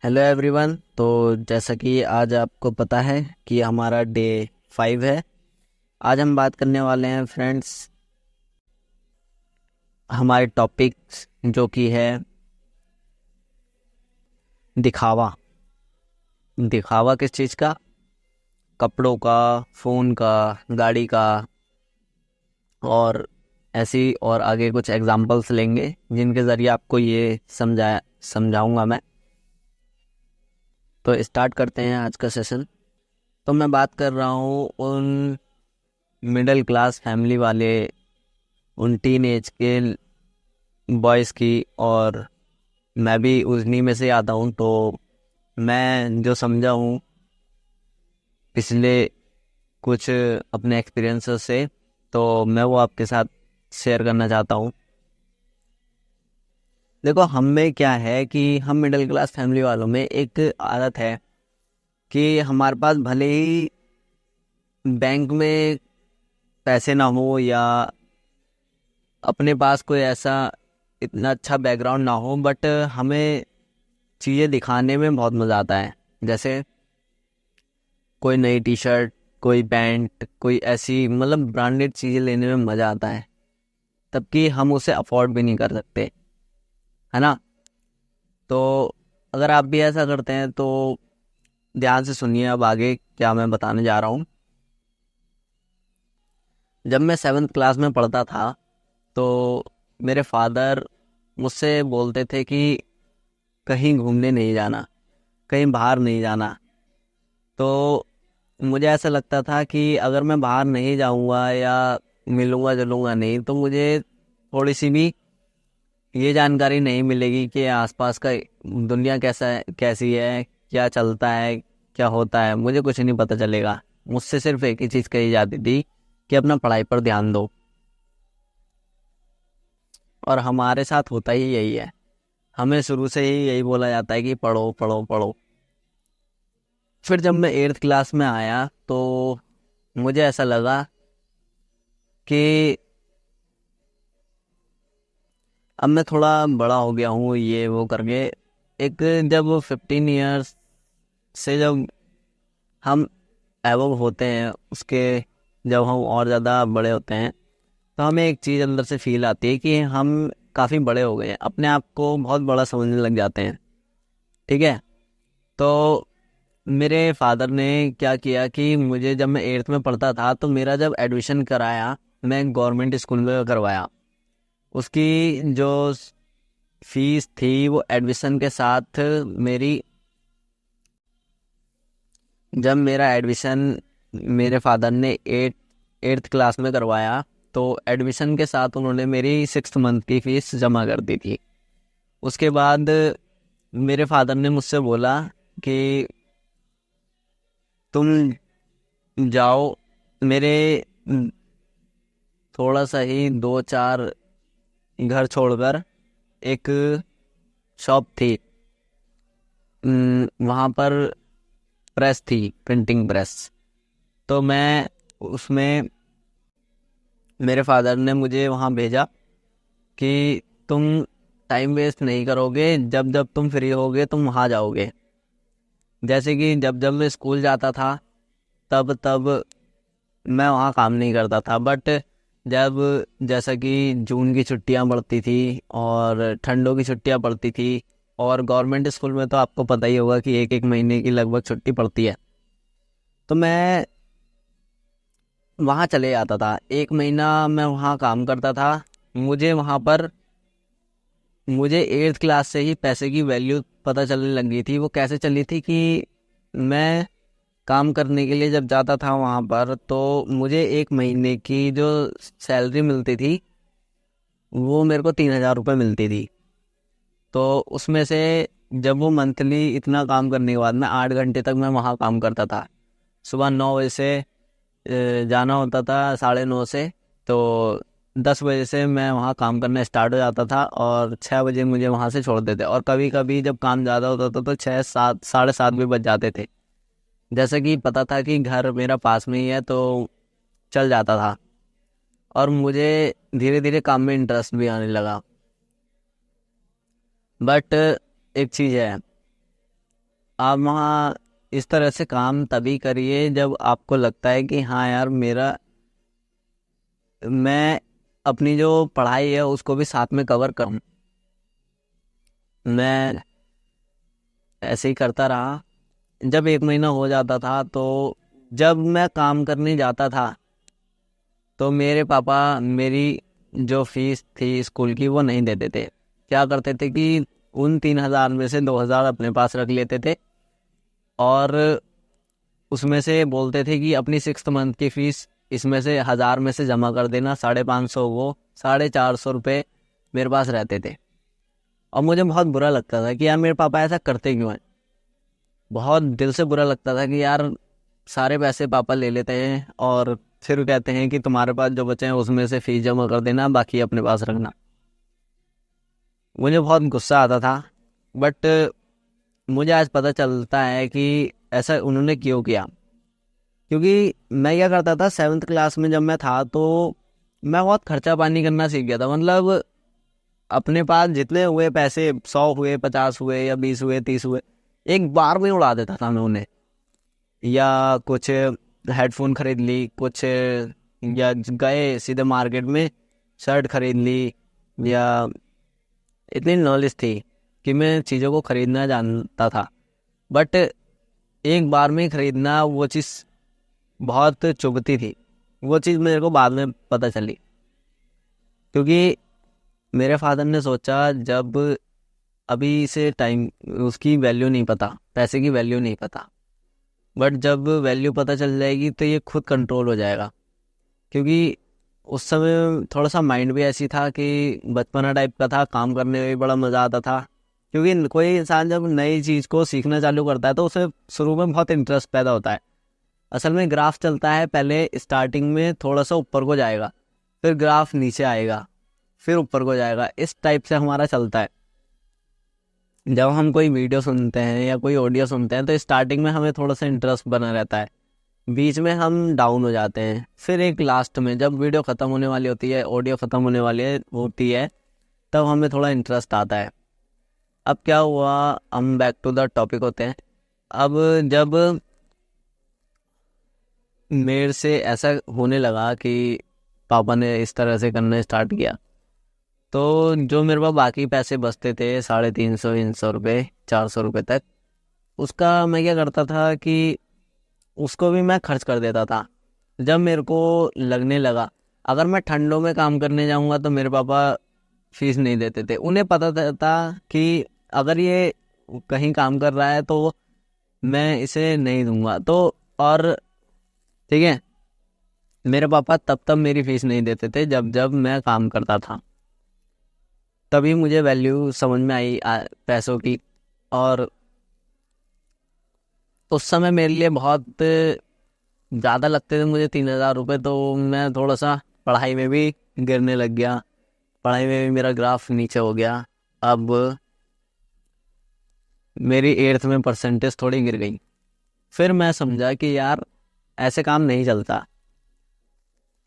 Hello everyone. तो जैसा कि आज आपको पता है कि हमारा डे 5 है। आज हम बात करने वाले हैं फ्रेंड्स, हमारे टॉपिक्स जो कि है दिखावा। दिखावा किस चीज़ का? कपड़ों का, फ़ोन का, गाड़ी का। और ऐसी और आगे कुछ एग्जांपल्स लेंगे जिनके ज़रिए आपको ये समझाऊंगा मैं। तो स्टार्ट करते हैं आज का सेशन। तो मैं बात कर रहा हूँ उन मिडिल क्लास फैमिली वाले, उन टीन एज के बॉयज़ की। और मैं भी उन्हीं में से आता हूँ। तो मैं जो समझा हूँ पिछले कुछ अपने एक्सपीरियंसेस से, तो मैं वो आपके साथ शेयर करना चाहता हूँ। देखो, हम में क्या है कि हम मिडिल क्लास फैमिली वालों में एक आदत है कि हमारे पास भले ही बैंक में पैसे ना हो या अपने पास कोई ऐसा इतना अच्छा बैकग्राउंड ना हो, बट हमें चीज़ें दिखाने में बहुत मज़ा आता है। जैसे कोई नई टी शर्ट, कोई पैंट, कोई ऐसी मतलब ब्रांडेड चीज़ें लेने में मज़ा आता है, तब कि हम उसे अफोर्ड भी नहीं कर सकते, है ना। तो अगर आप भी ऐसा करते हैं तो ध्यान से सुनिए अब आगे क्या मैं बताने जा रहा हूँ। जब मैं 7th क्लास में पढ़ता था तो मेरे फादर मुझसे बोलते थे कि कहीं घूमने नहीं जाना, कहीं बाहर नहीं जाना। तो मुझे ऐसा लगता था कि अगर मैं बाहर नहीं जाऊंगा या मिलूंगा जुलूंगा नहीं, तो मुझे थोड़ी सी भी ये जानकारी नहीं मिलेगी कि आसपास का दुनिया कैसी है, क्या चलता है, क्या होता है। मुझे कुछ नहीं पता चलेगा। मुझसे सिर्फ एक ही चीज़ कही जाती थी कि अपना पढ़ाई पर ध्यान दो। और हमारे साथ होता ही यही है। हमें शुरू से ही यही बोला जाता है कि पढ़ो पढ़ो पढ़ो। फिर जब मैं 8th क्लास में आया तो मुझे ऐसा लगा कि अब मैं थोड़ा बड़ा हो गया हूँ, ये वो करके। एक जब 15 ईयर्स से जब हम एवो होते हैं, उसके जब हम और ज़्यादा बड़े होते हैं, तो हमें एक चीज़ अंदर से फील आती है कि हम काफ़ी बड़े हो गए हैं, अपने आप को बहुत बड़ा समझने लग जाते हैं। ठीक है। तो मेरे फादर ने क्या किया कि मुझे जब मैं 8th में पढ़ता था तो मेरा जब एडमिशन कराया, मैं गवर्नमेंट स्कूल में करवाया। उसकी जो फीस थी वो एडमिशन के साथ मेरी, जब मेरा एडमिशन मेरे फादर ने 8th क्लास में करवाया, तो एडमिशन के साथ उन्होंने मेरी 6th मंथ की फ़ीस जमा कर दी थी। उसके बाद मेरे फादर ने मुझसे बोला कि तुम जाओ मेरे, थोड़ा सा ही 2-4 घर छोड़कर एक शॉप थी, वहाँ पर प्रेस थी, प्रिंटिंग प्रेस। तो मैं उसमें, मेरे फादर ने मुझे वहाँ भेजा कि तुम टाइम वेस्ट नहीं करोगे, जब जब तुम फ्री होगे तुम वहाँ जाओगे। जैसे कि जब जब मैं स्कूल जाता था तब तब मैं वहाँ काम नहीं करता था, बट जब जैसा कि जून की छुट्टियाँ पड़ती थी और ठंडों की छुट्टियाँ पड़ती थी, और गवर्नमेंट स्कूल में तो आपको पता ही होगा कि एक एक महीने की लगभग छुट्टी पड़ती है, तो मैं वहाँ चले जाता था। 1 महीना मैं वहाँ काम करता था। मुझे वहाँ पर, मुझे 8th क्लास से ही पैसे की वैल्यू पता चलने लगी थी। वो कैसे चली थी कि मैं काम करने के लिए जब जाता था वहाँ पर, तो मुझे 1 महीने की जो सैलरी मिलती थी वो मेरे को 3,000 रुपये मिलती थी। तो उसमें से जब वो मंथली इतना काम करने के बाद में 8 घंटे तक मैं वहाँ काम करता था। सुबह 9 बजे से जाना होता था, 9:30 से। तो 10 बजे से मैं वहाँ काम करना स्टार्ट हो जाता था और 6 बजे मुझे वहाँ से छोड़ देते। और कभी कभी जब काम ज़्यादा होता था तो 6-7, 7:30 भी बज जाते थे। जैसे कि पता था कि घर मेरा पास में ही है तो चल जाता था। और मुझे धीरे धीरे काम में इंटरेस्ट भी आने लगा। बट एक चीज़ है, आप वहाँ इस तरह से काम तभी करिए जब आपको लगता है कि हाँ यार मैं अपनी जो पढ़ाई है उसको भी साथ में कवर करूँ। मैं ऐसे ही करता रहा। जब 1 महीना हो जाता था तो जब मैं काम करने जाता था तो मेरे पापा मेरी जो फीस थी स्कूल की वो नहीं देते थे। क्या करते थे कि उन 3,000 में से 2,000 अपने पास रख लेते थे और उसमें से बोलते थे कि अपनी 6th मंथ की फीस इसमें से 1,000 में से जमा कर देना, 550 वो 450 रुपये मेरे पास रहते थे। और मुझे बहुत बुरा लगता था कि यार मेरे पापा ऐसा करते क्यों हैं। बहुत दिल से बुरा लगता था कि यार सारे पैसे पापा ले लेते हैं और फिर कहते हैं कि तुम्हारे पास जो बचे हैं उसमें से फीस जमा कर देना, बाकी अपने पास रखना। मुझे बहुत गुस्सा आता था। बट मुझे आज पता चलता है कि ऐसा उन्होंने क्यों किया। क्योंकि मैं क्या करता था 7th क्लास में जब मैं था तो मैं बहुत खर्चा पानी करना सीख गया था। मतलब अपने पास जितने हुए पैसे, 100 हुए, 50 हुए या 20 हुए, 30 हुए, एक बार में उड़ा देता था मैं उन्हें। या कुछ हेडफोन खरीद ली, कुछ या गए सीधे मार्केट में शर्ट खरीद ली। या इतनी नॉलेज थी कि मैं चीज़ों को खरीदना जानता था। बट एक बार में खरीदना वो चीज़ बहुत चुभती थी। वो चीज़ मेरे को बाद में पता चली क्योंकि मेरे फादर ने सोचा जब अभी से टाइम उसकी वैल्यू नहीं पता, पैसे की वैल्यू नहीं पता, बट जब वैल्यू पता चल जाएगी तो ये खुद कंट्रोल हो जाएगा। क्योंकि उस समय थोड़ा सा माइंड भी ऐसी था कि बचपना टाइप का था, काम करने में भी बड़ा मज़ा आता था। क्योंकि कोई इंसान जब नई चीज़ को सीखना चालू करता है तो उसे शुरू में बहुत इंटरेस्ट पैदा होता है। असल में ग्राफ चलता है, पहले स्टार्टिंग में थोड़ा सा ऊपर को जाएगा, फिर ग्राफ नीचे आएगा, फिर ऊपर को जाएगा। इस टाइप से हमारा चलता है। जब हम कोई वीडियो सुनते हैं या कोई ऑडियो सुनते हैं तो स्टार्टिंग में हमें थोड़ा सा इंटरेस्ट बना रहता है, बीच में हम डाउन हो जाते हैं, फिर एक लास्ट में जब वीडियो ख़त्म होने वाली होती है, ऑडियो ख़त्म होने वाली होती है, तब हमें थोड़ा इंटरेस्ट आता है। अब क्या हुआ, हम बैक टू द टॉपिक होते हैं। अब जब मेरे से ऐसा होने लगा कि पापा ने इस तरह से करना स्टार्ट किया तो जो मेरे पास बाकी पैसे बचते थे 350-300 रुपये, 400 रुपये तक, उसका मैं क्या करता था कि उसको भी मैं खर्च कर देता था। जब मेरे को लगने लगा अगर मैं ठंडों में काम करने जाऊंगा तो मेरे पापा फीस नहीं देते थे। उन्हें पता था कि अगर ये कहीं काम कर रहा है तो मैं इसे नहीं दूंगा। तो और ठीक है, मेरे पापा तब मेरी फीस नहीं देते थे जब जब मैं काम करता था। तभी मुझे वैल्यू समझ में आई पैसों की। और उस समय मेरे लिए बहुत ज़्यादा लगते थे मुझे 3,000 रुपये। तो मैं थोड़ा सा पढ़ाई में भी गिरने लग गया, पढ़ाई में भी मेरा ग्राफ नीचे हो गया। अब मेरी 8th में परसेंटेज थोड़ी गिर गई। फिर मैं समझा कि यार ऐसे काम नहीं चलता।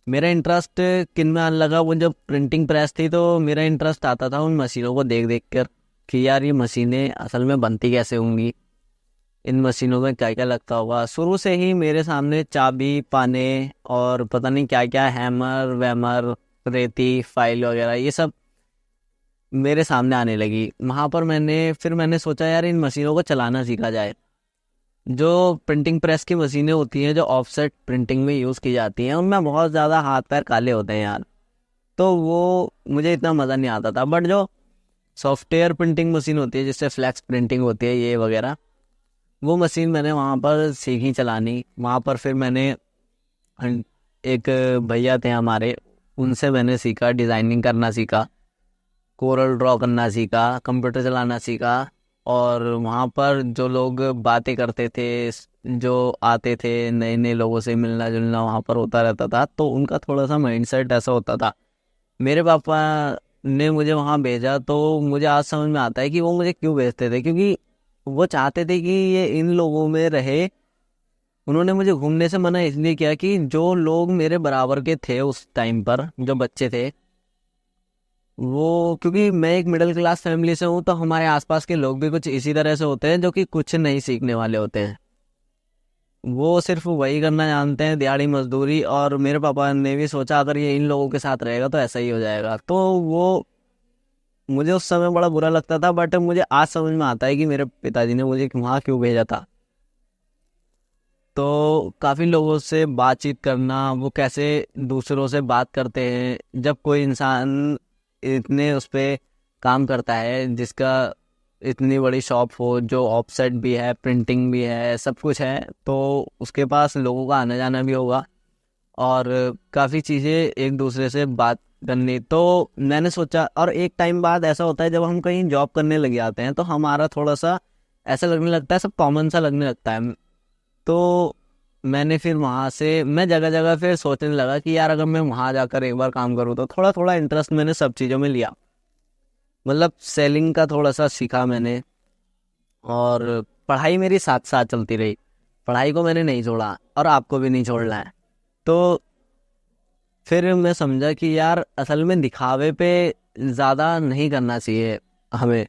मेरा इंटरेस्ट किन में आने लगा, वो जब प्रिंटिंग प्रेस थी तो मेरा इंटरेस्ट आता था उन मशीनों को देख देख कर कि यार ये मशीनें असल में बनती कैसे होंगी, इन मशीनों में क्या क्या लगता होगा। शुरू से ही मेरे सामने चाबी, पाने और पता नहीं क्या क्या, हैमर वैमर, रेती, फाइल वगैरह, ये सब मेरे सामने आने लगी। वहाँ पर फिर मैंने सोचा यार इन मशीनों को चलाना सीखा जाए। जो प्रिंटिंग प्रेस की मशीनें होती हैं जो ऑफसेट प्रिंटिंग में यूज़ की जाती हैं, उनमें बहुत ज़्यादा हाथ पैर काले होते हैं यार। तो वो मुझे इतना मज़ा नहीं आता था। बट जो सॉफ्टवेयर प्रिंटिंग मशीन होती है जिससे फ्लैक्स प्रिंटिंग होती है ये वगैरह, वो मशीन मैंने वहाँ पर सीखी चलानी। वहाँ पर फिर मैंने एक भैया थे हमारे, उनसे मैंने सीखा, डिज़ाइनिंग करना सीखा, कोरल ड्रॉ करना सीखा, कंप्यूटर चलाना सीखा। और वहाँ पर जो लोग बातें करते थे, जो आते थे नए नए लोगों से मिलना जुलना वहाँ पर होता रहता था, तो उनका थोड़ा सा माइंडसेट ऐसा होता था। मेरे पापा ने मुझे वहाँ भेजा तो मुझे आज समझ में आता है कि वो मुझे क्यों भेजते थे। क्योंकि वो चाहते थे कि ये इन लोगों में रहे। उन्होंने मुझे घूमने से मना इसलिए किया कि जो लोग मेरे बराबर के थे उस टाइम पर, जो बच्चे थे, वो क्योंकि मैं एक मिडिल क्लास फैमिली से हूँ, तो हमारे आसपास के लोग भी कुछ इसी तरह से होते हैं जो कि कुछ नहीं सीखने वाले होते हैं। वो सिर्फ वही करना जानते हैं, दिहाड़ी मजदूरी। और मेरे पापा ने भी सोचा अगर ये इन लोगों के साथ रहेगा तो ऐसा ही हो जाएगा। तो वो मुझे उस समय बड़ा बुरा लगता था, बट मुझे आज समझ में आता है कि मेरे पिताजी ने मुझे वहाँ क्यों भेजा था। तो काफ़ी लोगों से बातचीत करना, वो कैसे दूसरों से बात करते हैं, जब कोई इंसान इतने उस पे काम करता है जिसका इतनी बड़ी शॉप हो, जो ऑफसेट भी है, प्रिंटिंग भी है, सब कुछ है, तो उसके पास लोगों का आना जाना भी होगा और काफ़ी चीज़ें एक दूसरे से बात करनी। तो मैंने सोचा, और एक टाइम बाद ऐसा होता है जब हम कहीं जॉब करने लग जाते हैं तो हमारा थोड़ा सा ऐसा लगने लगता है, सब कॉमन सा लगने लगता है। तो मैंने फिर वहाँ से मैं जगह जगह फिर सोचने लगा कि यार अगर मैं वहाँ जाकर एक बार काम करूँ, तो थोड़ा थोड़ा इंटरेस्ट मैंने सब चीज़ों में लिया। मतलब सेलिंग का थोड़ा सा सीखा मैंने, और पढ़ाई मेरी साथ साथ चलती रही। पढ़ाई को मैंने नहीं छोड़ा और आपको भी नहीं छोड़ना है। तो फिर मैं समझा कि यार असल में दिखावे पे ज़्यादा नहीं करना चाहिए हमें।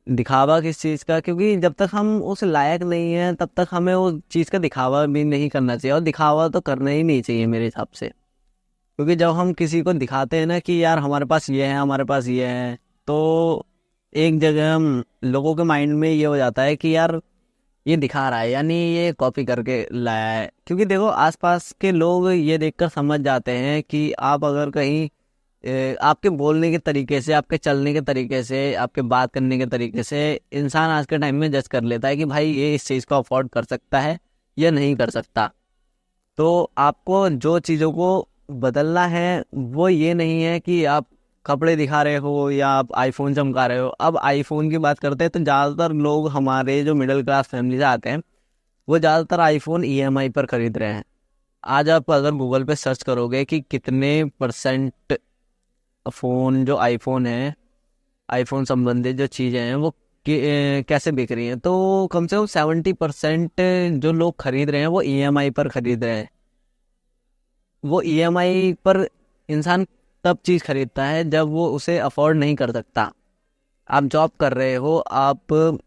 दिखावा किस चीज़ का, क्योंकि जब तक हम उस लायक नहीं हैं तब तक हमें उस चीज़ का दिखावा भी नहीं करना चाहिए, और दिखावा तो करना ही नहीं चाहिए मेरे हिसाब से। क्योंकि जब हम किसी को दिखाते हैं ना कि यार हमारे पास ये है, हमारे पास ये है, तो एक जगह हम लोगों के माइंड में ये हो जाता है कि यार ये दिखा रहा है, यानी ये कॉपी करके लाया है। क्योंकि देखो आसपास के लोग ये देखकर समझ जाते हैं कि आप अगर कहीं आपके बोलने के तरीके से, आपके चलने के तरीके से, आपके बात करने के तरीके से इंसान आज के टाइम में जज कर लेता है कि भाई ये इस चीज़ को अफोर्ड कर सकता है या नहीं कर सकता। तो आपको जो चीज़ों को बदलना है वो ये नहीं है कि आप कपड़े दिखा रहे हो या आप आईफोन चमका रहे हो। अब आईफोन की बात करते हैं तो ज़्यादातर लोग हमारे जो मिडिल क्लास फैमिली से आते हैं वो ज़्यादातर आईफोन ईएमआई पर खरीद रहे हैं। आज आप अगर गूगल पे सर्च करोगे कि कितने परसेंट फ़ोन जो आईफोन है, आईफोन संबंधित जो चीज़ें हैं वो कैसे बिक रही हैं, तो कम से कम 70% जो लोग खरीद रहे हैं वो ईएमआई पर खरीद रहे हैं। वो ईएमआई पर इंसान तब चीज़ खरीदता है जब वो उसे अफोर्ड नहीं कर सकता। आप जॉब कर रहे हो, आप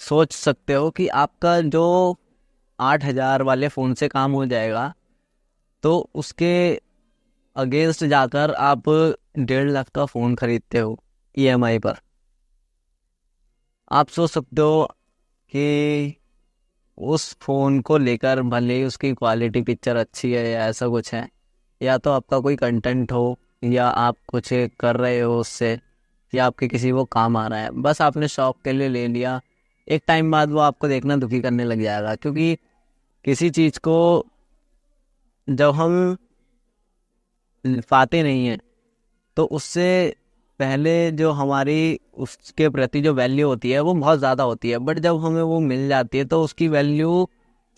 सोच सकते हो कि आपका जो 8,000 वाले फ़ोन से काम हो जाएगा, तो उसके अगेंस्ट जाकर आप 1.5 लाख का फ़ोन खरीदते हो ईएमआई पर। आप सोच सकते हो कि उस फ़ोन को लेकर भले ही उसकी क्वालिटी पिक्चर अच्छी है या ऐसा कुछ है, या तो आपका कोई कंटेंट हो, या आप कुछ कर रहे हो उससे, या आपके किसी वो काम आ रहा है, बस आपने शौक के लिए ले लिया, एक टाइम बाद वो आपको देखना दुखी करने लग जाएगा। क्योंकि किसी चीज़ को जब हम पाते नहीं हैं तो उससे पहले जो हमारी उसके प्रति जो वैल्यू होती है वो बहुत ज़्यादा होती है, बट जब हमें वो मिल जाती है तो उसकी वैल्यू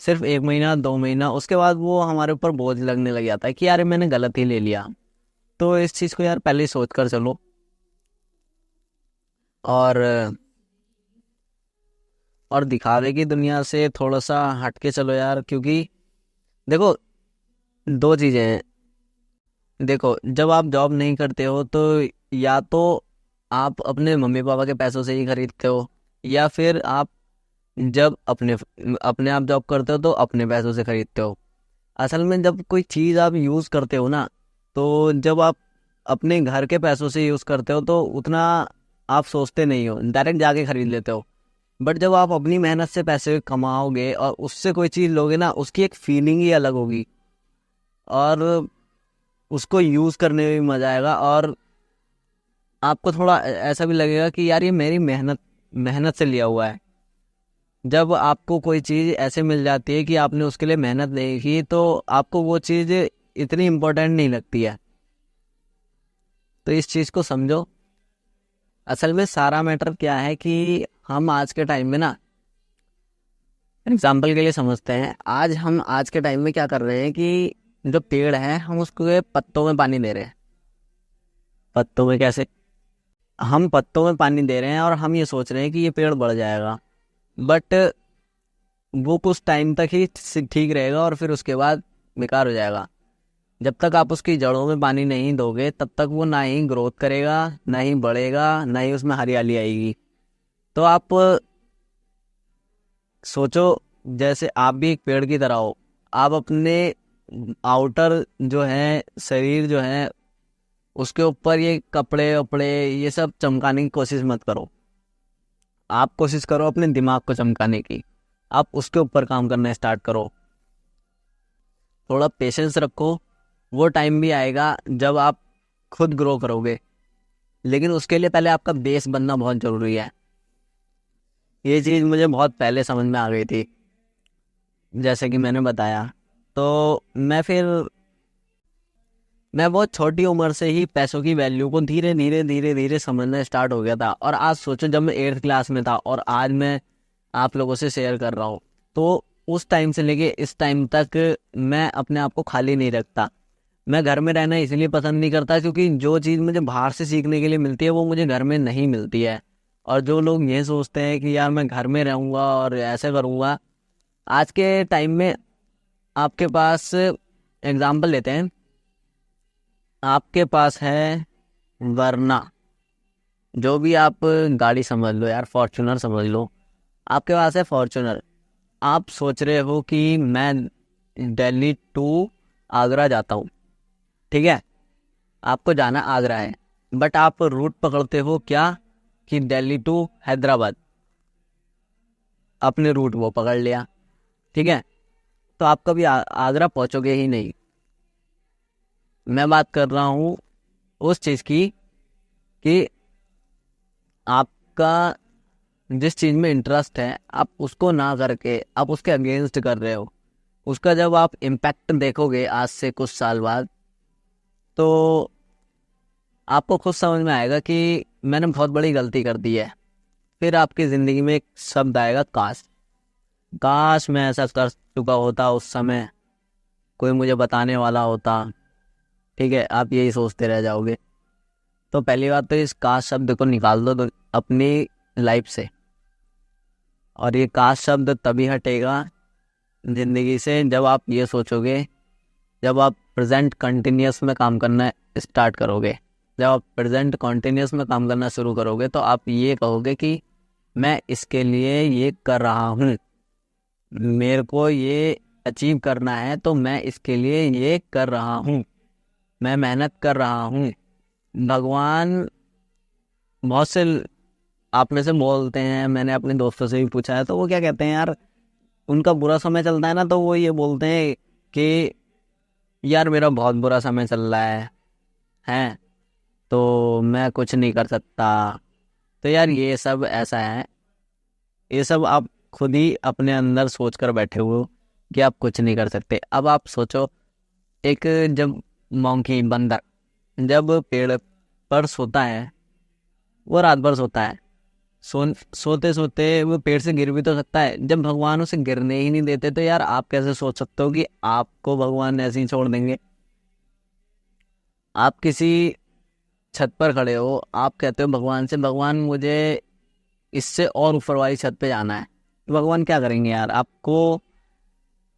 सिर्फ 1 महीना 2 महीना, उसके बाद वो हमारे ऊपर बोझ लगने लग जाता है कि यार मैंने गलत ही ले लिया। तो इस चीज़ को यार पहले ही सोच कर चलो, और दिखावे की दुनिया से थोड़ा सा हट के चलो यार। क्योंकि देखो, दो चीज़ें हैं। देखो, जब आप जॉब नहीं करते हो तो या तो आप अपने मम्मी पापा के पैसों से ही खरीदते हो, या फिर आप जब अपने अपने आप जॉब करते हो तो अपने पैसों से खरीदते हो। असल में जब कोई चीज़ आप यूज़ करते हो ना, तो जब आप अपने घर के पैसों से यूज़ करते हो तो उतना आप सोचते नहीं हो, डायरेक्ट जाके खरीद लेते हो। बट जब आप अपनी मेहनत से पैसे कमाओगे और उससे कोई चीज़ लोगे ना, उसकी एक फीलिंग ही अलग होगी, और उसको यूज़ करने में भी मज़ा आएगा, और आपको थोड़ा ऐसा भी लगेगा कि यार ये मेरी मेहनत मेहनत से लिया हुआ है। जब आपको कोई चीज़ ऐसे मिल जाती है कि आपने उसके लिए मेहनत नहीं की, तो आपको वो चीज़ इतनी इम्पोर्टेंट नहीं लगती है। तो इस चीज़ को समझो। असल में सारा मैटर क्या है कि हम आज के टाइम में ना, एग्जाम्पल के लिए समझते हैं, हम आज के टाइम में क्या कर रहे हैं कि जो पेड़ है हम उसके पत्तों में पानी दे रहे हैं। पत्तों में कैसे? हम पत्तों में पानी दे रहे हैं और हम ये सोच रहे हैं कि ये पेड़ बढ़ जाएगा, बट वो कुछ टाइम तक ही ठीक रहेगा और फिर उसके बाद बेकार हो जाएगा। जब तक आप उसकी जड़ों में पानी नहीं दोगे तब तक वो ना ही ग्रोथ करेगा, ना ही बढ़ेगा, ना ही उसमें हरियाली आएगी। तो आप सोचो, जैसे आप भी एक पेड़ की तरह हो। आप अपने आउटर जो है शरीर जो है उसके ऊपर ये कपड़े वपड़े ये सब चमकाने की कोशिश मत करो। आप कोशिश करो अपने दिमाग को चमकाने की। आप उसके ऊपर काम करना स्टार्ट करो। थोड़ा पेशेंस रखो। वो टाइम भी आएगा जब आप खुद ग्रो करोगे, लेकिन उसके लिए पहले आपका बेस बनना बहुत ज़रूरी है। ये चीज़ मुझे बहुत पहले समझ में आ गई थी, जैसे कि मैंने बताया। तो मैं बहुत छोटी उम्र से ही पैसों की वैल्यू को धीरे धीरे धीरे धीरे समझना स्टार्ट हो गया था। और आज सोचो, जब मैं 8th क्लास में था और आज मैं आप लोगों से शेयर कर रहा हूँ, तो उस टाइम से लेके इस टाइम तक मैं अपने आप को खाली नहीं रखता। मैं घर में रहना इसलिए पसंद नहीं करता क्योंकि जो चीज़ मुझे बाहर से सीखने के लिए मिलती है वो मुझे घर में नहीं मिलती है। और जो लोग ये सोचते हैं कि यार मैं घर में रहूँगा और ऐसे करूँगा, आज के टाइम में आपके पास एग्जाम्पल लेते हैं। आपके पास है वरना, जो भी आप गाड़ी समझ लो यार, फॉर्च्यूनर समझ लो। आपके पास है फॉर्च्यूनर। आप सोच रहे हो कि मैं दिल्ली टू आगरा जाता हूँ, ठीक है। आपको जाना आगरा है, बट आप रूट पकड़ते हो क्या कि दिल्ली टू हैदराबाद। अपने रूट वो पकड़ लिया, ठीक है। तो आप कभी आगरा पहुंचोगे ही नहीं। मैं बात कर रहा हूँ उस चीज़ की कि आपका जिस चीज़ में इंटरेस्ट है आप उसको ना करके आप उसके अगेंस्ट कर रहे हो। उसका जब आप इम्पैक्ट देखोगे आज से कुछ साल बाद, तो आपको खुद समझ में आएगा कि मैंने बहुत बड़ी गलती कर दी है। फिर आपकी ज़िंदगी में एक शब्द आएगा, काश। काश मैं ऐसा कर चुका होता उस समय, कोई मुझे बताने वाला होता। ठीक है, आप यही सोचते रह जाओगे। तो पहली बात तो इस काश शब्द को निकाल दो तो अपनी लाइफ से। और ये काश शब्द तभी हटेगा ज़िंदगी से जब आप ये सोचोगे, जब आप प्रेजेंट कंटिन्यूस में काम करना स्टार्ट करोगे। जब आप प्रेजेंट कंटिन्यूस में काम करना शुरू करोगे तो आप ये कहोगे कि मैं इसके लिए ये कर रहा हूँ, मेरे को ये अचीव करना है तो मैं इसके लिए ये कर रहा हूँ, मैं मेहनत कर रहा हूँ। भगवान बहुत से आप में से बोलते हैं, मैंने अपने दोस्तों से भी पूछा है, तो वो क्या कहते हैं यार, उनका बुरा समय चलता है ना तो वो ये बोलते हैं कि यार मेरा बहुत बुरा समय चल रहा है तो मैं कुछ नहीं कर सकता। तो यार ये सब ऐसा है, ये सब आप खुद ही अपने अंदर सोच कर बैठे हुए हो कि आप कुछ नहीं कर सकते। अब आप सोचो, एक जब मंकी बंदर जब पेड़ पर सोता है, वो रात भर सोता है। सोते सोते वो पेड़ से गिर भी तो सकता है। जब भगवान उसे गिरने ही नहीं देते तो यार आप कैसे सोच सकते हो कि आपको भगवान ऐसे ही छोड़ देंगे। आप किसी छत पर खड़े हो, आप कहते हो भगवान से, भगवान मुझे इससे और ऊपर वाली छत पे जाना है। तो भगवान क्या करेंगे यार, आपको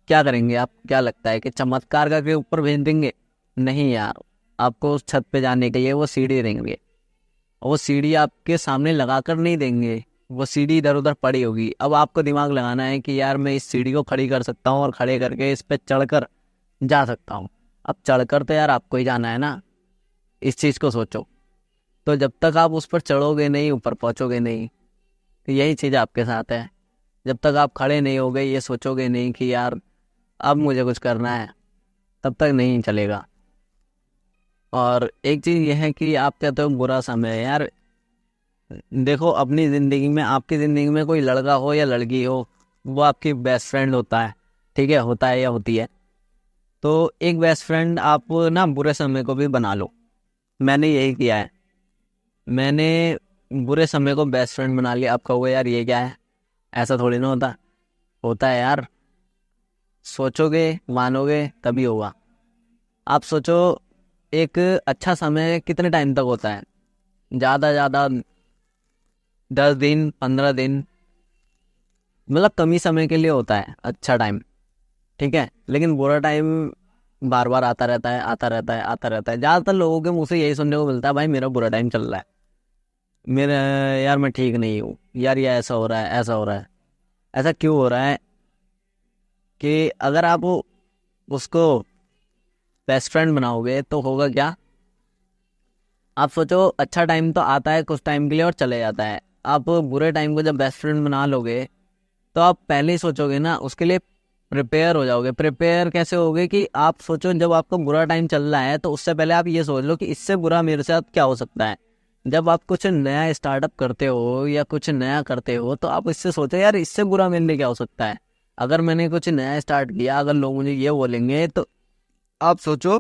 क्या करेंगे? आप क्या लगता है कि चमत्कार करके ऊपर भेज देंगे? नहीं यार, आपको उस छत पे जाने के लिए वो सीढ़ी देंगे। और वो सीढ़ी आपके सामने लगा कर नहीं देंगे, वो सीढ़ी इधर उधर पड़ी होगी। अब आपको दिमाग लगाना है कि यार मैं इस सीढ़ी को खड़ी कर सकता हूँ और खड़े करके इस पे चढ़कर जा सकता हूँ। अब चढ़कर तो यार आपको ही जाना है ना, इस चीज़ को सोचो। तो जब तक आप उस पर चढ़ोगे नहीं, ऊपर पहुँचोगे नहीं। तो यही चीज़ आपके साथ है। जब तक आप खड़े नहीं होगे, ये सोचोगे नहीं कि यार अब मुझे कुछ करना है, तब तक नहीं चलेगा। और एक चीज़ ये है कि आप कहते हो बुरा समय है यार, देखो अपनी ज़िंदगी में, आपकी ज़िंदगी में कोई लड़का हो या लड़की हो, वो आपकी बेस्ट फ्रेंड होता है, ठीक है, होता है या होती है। तो एक बेस्ट फ्रेंड आप ना बुरे समय को भी बना लो। मैंने यही किया है, मैंने बुरे समय को बेस्ट फ्रेंड बना लिया। आप कहोगे यार ये क्या है, ऐसा थोड़ी ना होता। होता है यार, सोचोगे मानोगे तभी होगा। आप सोचो, एक अच्छा समय कितने टाइम तक होता है? ज़्यादा ज़्यादा 10 दिन 15 दिन, मतलब कम ही समय के लिए होता है अच्छा टाइम, ठीक है। लेकिन बुरा टाइम बार बार आता रहता है, आता रहता है, आता रहता है। ज़्यादातर लोगों के मुंह से यही सुनने को मिलता है, भाई मेरा बुरा टाइम चल रहा है, मेरा यार मैं ठीक नहीं हूँ, यार ये ऐसा हो रहा है, ऐसा हो रहा है। ऐसा क्यों हो रहा है कि अगर आप उसको बेस्ट फ्रेंड बनाओगे तो होगा क्या? आप सोचो, अच्छा टाइम तो आता है कुछ टाइम के लिए और चले जाता है। आप बुरे टाइम को जब बेस्ट फ्रेंड बना लोगे तो आप पहले ही सोचोगे ना, उसके लिए प्रिपेयर हो जाओगे। प्रिपेयर कैसे होगे कि आप सोचो, जब आपका बुरा टाइम चल रहा है तो उससे पहले आप ये सोच लो कि इससे बुरा मेरे साथ क्या हो सकता है। जब आप कुछ नया स्टार्टअप करते हो या कुछ नया करते हो तो आप इससे सोचो, यार इससे बुरा मेरे लिए क्या हो सकता है। अगर मैंने कुछ नया स्टार्ट किया, अगर लोग मुझे ये बोलेंगे, तो आप सोचो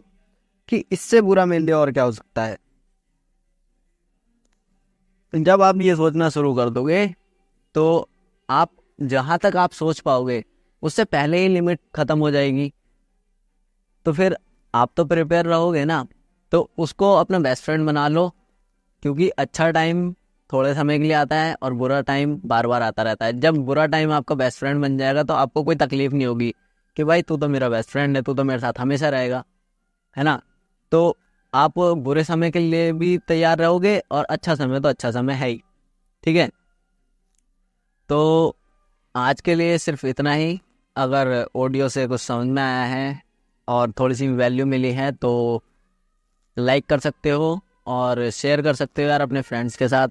कि इससे बुरा मेरे लिए और क्या हो सकता है। जब आप ये सोचना शुरू कर दोगे तो आप जहां तक आप सोच पाओगे उससे पहले ही लिमिट खत्म हो जाएगी। तो फिर आप तो प्रिपेयर रहोगे ना, तो उसको अपना बेस्ट फ्रेंड बना लो। क्योंकि अच्छा टाइम थोड़े समय के लिए आता है और बुरा टाइम बार बार आता रहता है। जब बुरा टाइम आपका बेस्ट फ्रेंड बन जाएगा तो आपको कोई तकलीफ नहीं होगी कि भाई तू तो मेरा बेस्ट फ्रेंड है, तू तो मेरे साथ हमेशा रहेगा, है ना। तो आप बुरे समय के लिए भी तैयार रहोगे और अच्छा समय तो अच्छा समय है ही। ठीक है, तो आज के लिए सिर्फ इतना ही। अगर ऑडियो से कुछ समझ में आया है और थोड़ी सी वैल्यू मिली है तो लाइक कर सकते हो और शेयर कर सकते हो यार अपने फ्रेंड्स के साथ।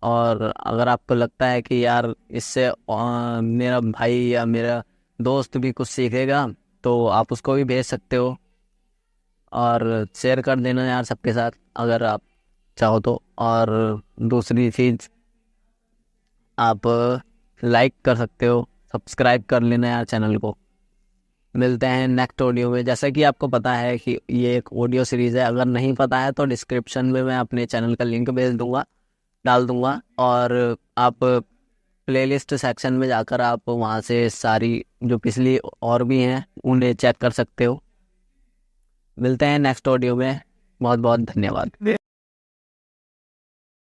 और अगर आपको लगता है कि यार इससे मेरा भाई या मेरा दोस्त भी कुछ सीखेगा तो आप उसको भी भेज सकते हो और शेयर कर देना यार सबके साथ अगर आप चाहो तो। और दूसरी चीज़, आप लाइक कर सकते हो, सब्सक्राइब कर लेना यार चैनल को। मिलते हैं नेक्स्ट ऑडियो में। जैसा कि आपको पता है कि ये एक ऑडियो सीरीज़ है, अगर नहीं पता है तो डिस्क्रिप्शन में मैं अपने चैनल का लिंक भेज दूंगा, डाल दूंगा। और आप प्लेलिस्ट सेक्शन में जाकर आप वहाँ से सारी जो पिछली और भी हैं उन्हें चेक कर सकते हो। मिलते हैं नेक्स्ट ऑडियो में। बहुत बहुत धन्यवाद।